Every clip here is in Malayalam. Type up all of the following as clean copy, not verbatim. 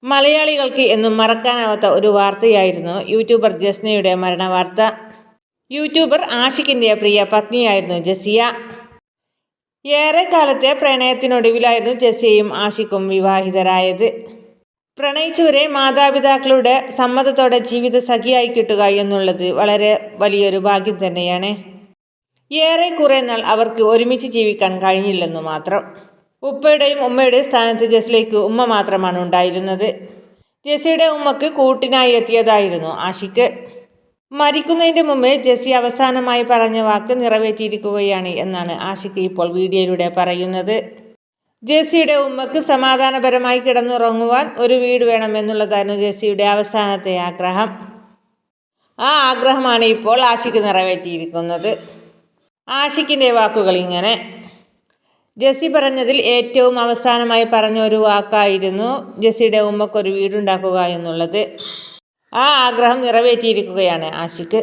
മലയാളികൾക്ക് എന്നും മറക്കാനാവാത്ത ഒരു വാർത്തയായിരുന്നു യൂട്യൂബർ ജസ്നയുടെ മരണവാർത്ത. യൂട്യൂബർ ആഷിഖിൻ്റെ പ്രിയ പത്നിയായിരുന്നു ജസിയ. ഏറെക്കാലത്തെ പ്രണയത്തിനൊടുവിലായിരുന്നു ജസിയയും ആഷിഖും വിവാഹിതരായത്. പ്രണയിച്ചവരെ മാതാപിതാക്കളുടെ സമ്മതത്തോടെ ജീവിത സഖിയായി കിട്ടുക എന്നുള്ളത് വളരെ വലിയൊരു ഭാഗ്യം തന്നെയാണ്. ഏറെക്കുറെ നാൾ അവർക്ക് ഒരുമിച്ച് ജീവിക്കാൻ കഴിഞ്ഞില്ലെന്നു മാത്രം. ഉപ്പയുടെയും ഉമ്മയുടെയും സ്ഥാനത്ത് ജസിലയ്ക്ക് ഉമ്മ മാത്രമാണ് ഉണ്ടായിരുന്നത്. ജസിയുടെ ഉമ്മക്ക് കൂട്ടിനായി എത്തിയതായിരുന്നു ആഷിഖ്. മരിക്കുന്നതിൻ്റെ മുമ്പേ ജസി അവസാനമായി പറഞ്ഞ വാക്ക് നിറവേറ്റിയിരിക്കുകയാണ് എന്നാണ് ആഷിഖ് ഇപ്പോൾ വീഡിയോയിലൂടെ പറയുന്നത്. ജസിയുടെ ഉമ്മക്ക് സമാധാനപരമായി കിടന്നുറങ്ങുവാൻ ഒരു വീട് വേണമെന്നുള്ളതായിരുന്നു ജസിയുടെ അവസാനത്തെ ആഗ്രഹം. ആ ആഗ്രഹമാണ് ഇപ്പോൾ ആഷിഖ് നിറവേറ്റിയിരിക്കുന്നത്. ആഷിഖിൻ്റെ വാക്കുകൾ ഇങ്ങനെ: ജസി പറഞ്ഞതിൽ ഏറ്റവും അവസാനമായി പറഞ്ഞ ഒരു വാക്കായിരുന്നു ജസിയുടെ ഉമ്മക്കൊരു വീടുണ്ടാക്കുക എന്നുള്ളത്. ആ ആഗ്രഹം നിറവേറ്റിയിരിക്കുകയാണ് ആഷിഖ്.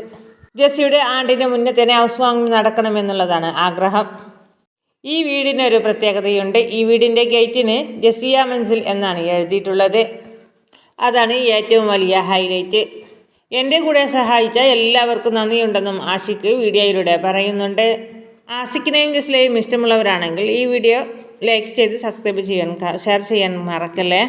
ജസിയുടെ ആണ്ടിന് മുന്നേ തന്നെ ഹൗസ് വാമിംഗ് നടക്കണമെന്നുള്ളതാണ് ആഗ്രഹം. ഈ വീടിനൊരു പ്രത്യേകതയുണ്ട്. ഈ വീടിൻ്റെ ഗേറ്റിന് ജസിയ മൻസിൽ എന്നാണ് എഴുതിയിട്ടുള്ളത്. അതാണ് ഏറ്റവും വലിയ ഹൈലൈറ്റ്. എൻ്റെ കൂടെ സഹായിച്ച എല്ലാവർക്കും നന്ദിയുണ്ടെന്നും ആഷിഖ് വീഡിയോയിലൂടെ പറയുന്നുണ്ട്. ആഷിഖിനെയും ജസിലയെയും ഇഷ്ടമുള്ളവരാണെങ്കിൽ ഈ വീഡിയോ ലൈക്ക് ചെയ്ത് സബ്സ്ക്രൈബ് ചെയ്യാൻ ഷെയർ ചെയ്യാൻ മറക്കല്ലേ.